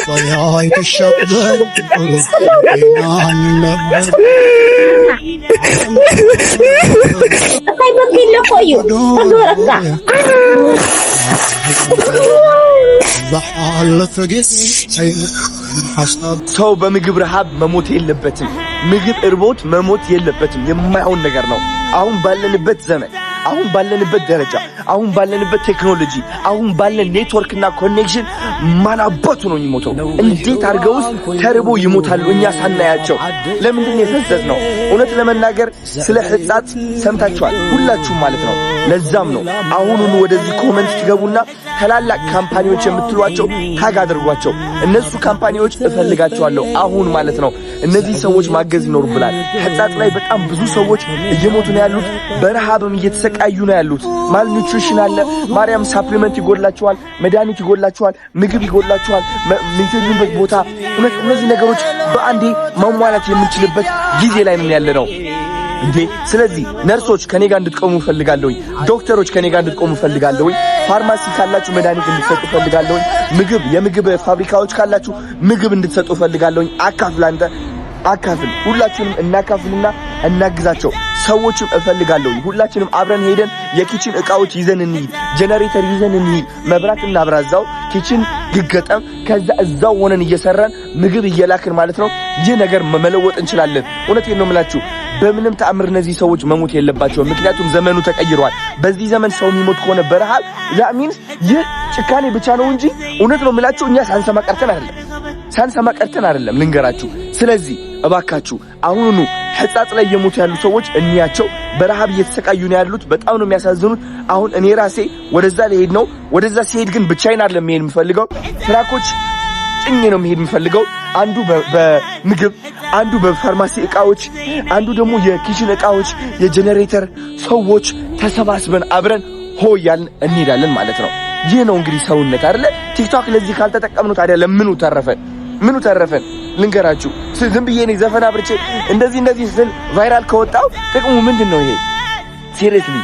طياي تشبل ሰው በምግብ ረሃብ መሞት የለበትም። ምግብ እርቦት መሞት የለበትም። የማይሆን ነገር ነው። አሁን ባለንበት ዘመን፣ አሁን ባለንበት ደረጃ፣ አሁን ባለንበት ቴክኖሎጂ፣ አሁን ባለን ኔትወርክና ኮኔክሽን ማናባቱ ነው የሚሞተው? እንዴት አድርገውስ ተርቦ ይሞታሉ እኛ ሳናያቸው? ለምንድን ነው የፈዘዝነው? እውነት ለመናገር ስለ ሕፃት ሰምታችኋል ሁላችሁም ማለት ነው። ለዛም ነው አሁኑን ወደዚህ ኮመንት ትገቡና ታላላቅ ካምፓኒዎች የምትሏቸው ታግ አድርጓቸው። እነሱ ካምፓኒዎች እፈልጋቸዋለሁ አሁን ማለት ነው። እነዚህ ሰዎች ማገዝ ይኖርብናል። ሕፃት ላይ በጣም ብዙ ሰዎች እየሞቱ ነው ያሉት። በረሃብም እየተሰቃዩ ነው ያሉት። ማልኒውትሪሽን አለ። ማርያም ሳፕሊመንት ይጎላቸዋል፣ መድኃኒት ይጎላቸዋል፣ ምግብ ይጎላቸዋል፣ የሚተኙበት ቦታ። እነዚህ ነገሮች በአንዴ ማሟላት የምንችልበት ጊዜ ላይ ምን ያለ ነው እንዴ? ስለዚህ ነርሶች ከኔ ጋር እንድትቆሙ ፈልጋለሁ። ዶክተሮች ከኔ ጋር እንድትቆሙ ፈልጋለሁ። ፋርማሲ ካላችሁ መድኃኒት እንድትሰጡ ፈልጋለሁ። የምግብ ፋብሪካዎች ካላችሁ ምግብ እንድትሰጡ ፈልጋለሁ። አካፍል። ሁላችንም እናካፍልና እናግዛቸው። ሰዎችም እፈልጋለሁ። ሁላችንም አብረን ሄደን የኪችን እቃዎች ይዘን እንሂድ፣ ጄነሬተር ይዘን እንሂድ፣ መብራት እናብራዛው፣ ኪችን ይገጠም። ከዛ እዛው ሆነን እየሰራን ምግብ እየላክን ማለት ነው ይህ ነገር መለወጥ እንችላለን። እውነቴን ነው የምላችሁ። በምንም ተአምር እነዚህ ሰዎች መሞት የለባቸውም። ምክንያቱም ዘመኑ ተቀይሯል። በዚህ ዘመን ሰው የሚሞት ከሆነ በረሃብ ዛሚንስ ይህ ጭካኔ ብቻ ነው እንጂ እውነት ነው የምላችሁ እኛ ሳንሰማ ቀርተን አይደለም ልንገራችሁ። ስለዚህ እባካችሁ አሁኑኑ ሕፃት ላይ የሞቱ ያሉ ሰዎች እንያቸው። በረሃብ እየተሰቃዩ ነው ያሉት። በጣም ነው የሚያሳዝኑት። አሁን እኔ ራሴ ወደዛ ልሄድ ነው። ወደዛ ሲሄድ ግን ብቻዬን አይደለም መሄድ የምፈልገው። ትራኮች ጭኜ ነው መሄድ የምፈልገው። አንዱ በምግብ፣ አንዱ በፋርማሲ እቃዎች፣ አንዱ ደግሞ የኪችን እቃዎች፣ የጄነሬተር ሰዎች ተሰባስበን አብረን ሆያልን እንሄዳለን ማለት ነው። ይህ ነው እንግዲህ ሰውነት አይደለ? ቲክቶክ ለዚህ ካልተጠቀምነው ታዲያ ለምኑ ተረፈን? ልንገራችሁ። ዝም ብዬ እኔ ዘፈን አብርቼ እንደዚህ ስል ቫይራል ከወጣው ጥቅሙ ምንድን ነው? ይሄ ሲሪየስሊ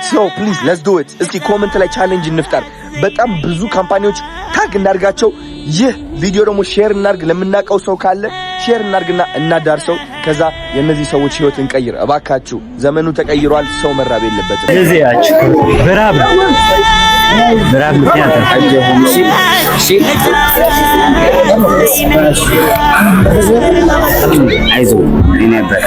ሶ ፕሊዝ ሌትስ ዱ ኢት። እስኪ ኮሜንት ላይ ቻሌንጅ እንፍጠር። በጣም ብዙ ካምፓኒዎች ታግ እናርጋቸው። ይህ ቪዲዮ ደግሞ ሼር እናርግ። ለምናቀው ሰው ካለ ሼር እናርግና እናዳርሰው። ከዛ የነዚህ ሰዎች ህይወት እንቀይር። እባካችሁ ዘመኑ ተቀይሯል። ሰው መራብ የለበትም። እዚህ ያች በራብ ምክንያት አይዞህ ነበር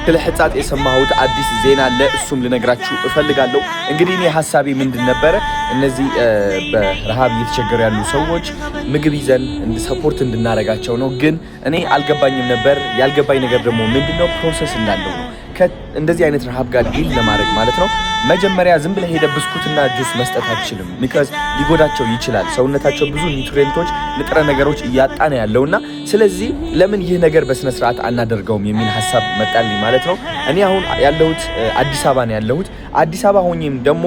ስለ ሕፃት የሰማሁት አዲስ ዜና አለ። እሱም ልነግራችሁ እፈልጋለሁ። እንግዲህ እኔ ሐሳቤ ምንድን ነበረ? እነዚህ በረሃብ እየተቸገሩ ያሉ ሰዎች ምግብ ይዘን ሰፖርት እንድናረጋቸው ነው። ግን እኔ አልገባኝም ነበር። ያልገባኝ ነገር ደግሞ ምንድነው ፕሮሰስ እንዳለው ነው። እንደዚህ አይነት ረሃብ ጋር ዲል ለማድረግ ማለት ነው መጀመሪያ ዝም ብለህ ሄደ ብስኩትና ጁስ መስጠት አትችልም። ሚካዝ ሊጎዳቸው ይችላል። ሰውነታቸው ብዙ ኒውትሪየንቶች፣ ንጥረ ነገሮች እያጣ ነው ያለውና ስለዚህ ለምን ይህ ነገር በስነ ስርዓት አናደርገውም የሚል ሐሳብ መጣልኝ ማለት ነው። እኔ አሁን ያለሁት አዲስ አበባ ነው ያለሁት። አዲስ አበባ ሆኜም ደግሞ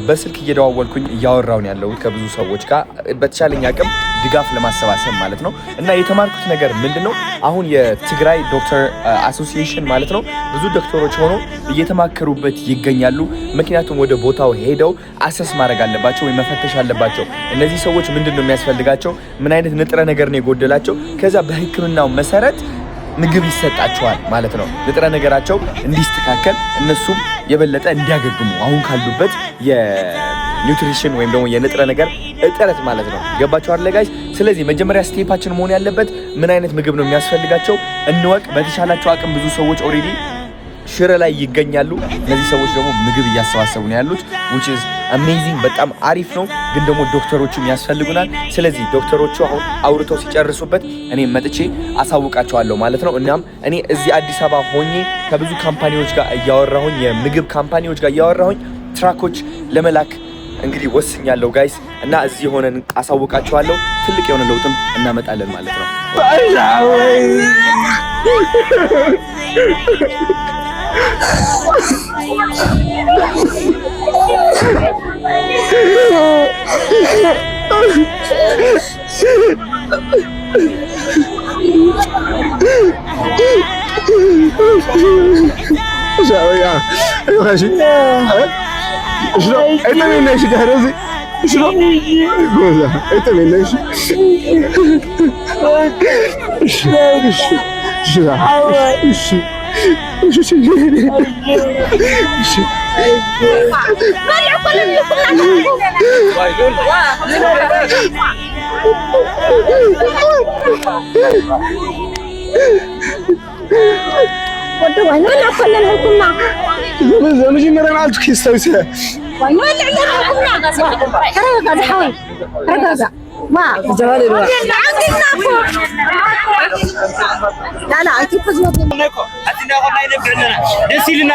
በስልክ እየደዋወልኩኝ እያወራሁ ነው ያለሁት ከብዙ ሰዎች ጋር በተቻለኝ አቅም ድጋፍ ለማሰባሰብ ማለት ነው። እና የተማርኩት ነገር ምንድነው? አሁን የትግራይ ዶክተር አሶሲዬሽን ማለት ነው ብዙ ዶክተሮች ሆኖ እየተማከሩበት ይገኛሉ። ምክንያቱም ወደ ቦታው ሄደው አሰስ ማድረግ አለባቸው ወይ መፈተሽ አለባቸው። እነዚህ ሰዎች ምንድነው የሚያስፈልጋቸው? ምን አይነት ንጥረ ነገር ነው የጎደላቸው? ከዛ በሕክምናው መሰረት ምግብ ይሰጣቸዋል ማለት ነው። ንጥረ ነገራቸው እንዲስተካከል እነሱም የበለጠ እንዲያገግሙ አሁን ካሉበት የኒውትሪሽን ወይም ደግሞ የንጥረ ነገር እጥረት ማለት ነው። ገባችሁ አይደል ጋይስ? ስለዚህ መጀመሪያ ስቴፓችን መሆን ያለበት ምን አይነት ምግብ ነው የሚያስፈልጋቸው እንወቅ። በተሻላቸው አቅም ብዙ ሰዎች ኦሬዲ ሽረ ላይ ይገኛሉ። እነዚህ ሰዎች ደግሞ ምግብ እያሰባሰቡ ነው ያሉት which is amazing። በጣም አሪፍ ነው። ግን ደግሞ ዶክተሮችም ያስፈልጉናል። ስለዚህ ዶክተሮቹ አሁን አውርተው ሲጨርሱበት እኔ መጥቼ አሳውቃቸዋለሁ ማለት ነው። እናም እኔ እዚህ አዲስ አበባ ሆኜ ከብዙ ካምፓኒዎች ጋር እያወራሁኝ የምግብ ካምፓኒዎች ጋር እያወራሁኝ ትራኮች ለመላክ እንግዲህ ወስኛለሁ ጋይስ እና እዚህ ሆነን አሳውቃችኋለሁ። ትልቅ የሆነ ለውጥም እናመጣለን ማለት ነው። شنو؟ انت مين ايش جهرزي؟ شنو؟ جوزها انت مين ايش؟ مجمرة عالتو كيستوي سلا وين اللي عندنا رجع حوي رجع ما جوال الوقت لا لا انت فزوا منكم اتنا قلنا ينبعنا دسيلنا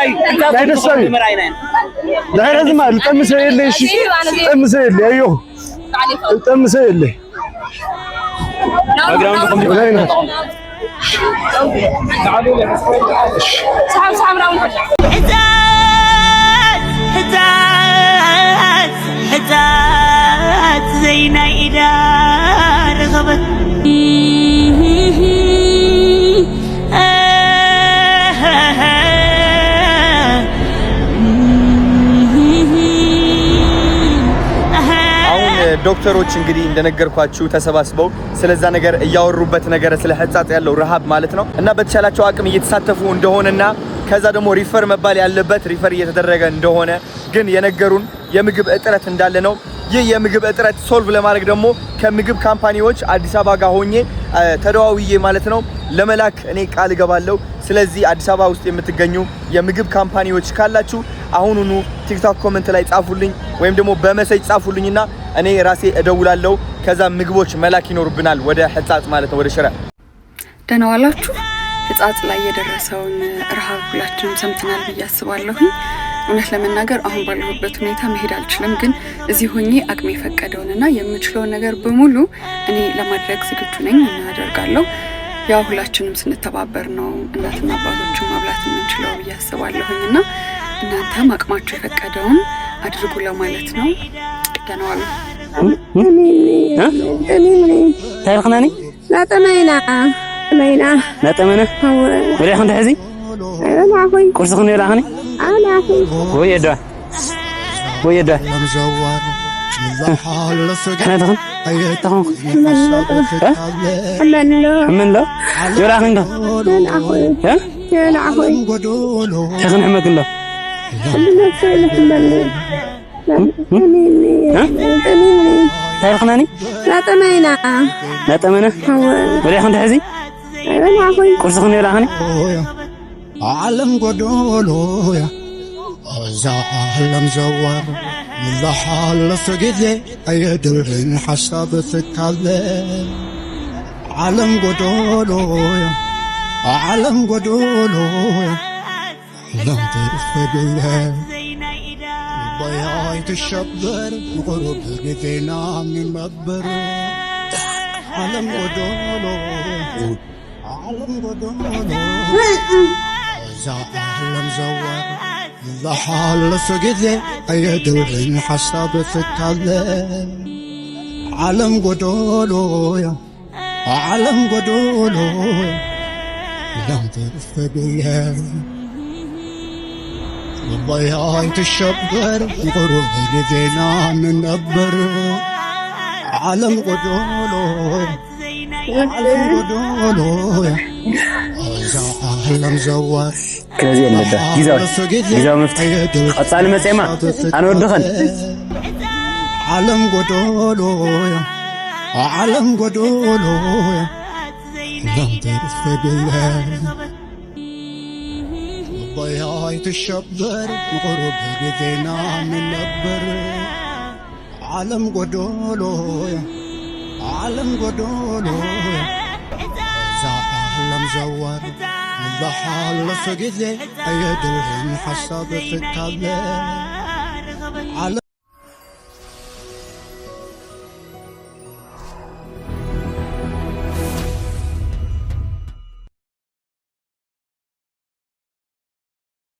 لا دسوي لا لازم التمس لي شيء التمس لي ايوه التمس لي صعب راون هزات زينا إذا رغبت ዶክተሮች እንግዲህ እንደነገርኳችሁ ተሰባስበው ስለዛ ነገር እያወሩበት ነገር ስለ ህጻጽ ያለው ረሃብ ማለት ነው እና በተቻላቸው አቅም እየተሳተፉ እንደሆነና ከዛ ደግሞ ሪፈር መባል ያለበት ሪፈር እየተደረገ እንደሆነ ግን የነገሩን የምግብ እጥረት እንዳለ ነው። ይህ የምግብ እጥረት ሶልቭ ለማድረግ ደግሞ ከምግብ ካምፓኒዎች አዲስ አበባ ጋር ሆኜ ተደዋውዬ ማለት ነው ለመላክ እኔ ቃል ገባለሁ። ስለዚህ አዲስ አበባ ውስጥ የምትገኙ የምግብ ካምፓኒዎች ካላችሁ አሁኑኑ ቲክቶክ ኮሜንት ላይ ጻፉልኝ ወይም ደግሞ በመሴጅ ጻፉልኝና እኔ ራሴ እደውላለሁ። ከዛ ምግቦች መላክ ይኖርብናል ወደ ህጻጽ ማለት ነው ወደ ሽረ። ደህና ዋላችሁ። ህጻጽ ላይ የደረሰውን ረሃብ ሁላችንም ሰምተናል ብዬ አስባለሁ። እውነት ለመናገር አሁን ባለሁበት ሁኔታ መሄድ አልችልም፣ ግን እዚህ ሆኜ አቅሜ የፈቀደውንና የምችለውን ነገር በሙሉ እኔ ለማድረግ ዝግጁ ነኝ እና አደርጋለሁ። ያው ሁላችንም ስንተባበር ነው እናትና አባቶችን ማብላት የምንችለው ብዬ አስባለሁና እናንተም አቅማችሁ የፈቀደውን አድርጉ ለማለት ነው። ደህና ዋሉ። ታይخناني لا تمينا لا تمنا ولا خن تحزي انا اخوي قرص خن يلا خني انا اخوي ويدا مزور الحال احنا تخن تخن من لا يلا خن انا اخوي ها انا اخوي تخن حمك الله ታይخناني لا تمينا لا تمنا ولا خن تحزي انا اخوي قرص خن يلا خني عالم قدولو يا عالم زوار الحال فقدي ايدرن حساب فتالي عالم قدولو يا عالم قدولو يا لم تفقدي ضياي تشبر غرب قدينا من مبر عالم قدولو عالم قدولو عالم زوار الحال فقدي ايدرن حساب فتالي عالم قدولو يا عالم قدولو لم تفقدي ضياي تشبر غرب قدينا من مبر عالم قدولو عالم قدولو عالم زوار كذي اللي جيزاو مفتح أتصال مسيما أنا ودخن عالم قدولو عالم قدولو لم تفقدي ضياي تشبر غرب قدينا من مبر عالم قدولو عالم قدولو عالم زوار الحال فقدي ايدرن حساب فتالي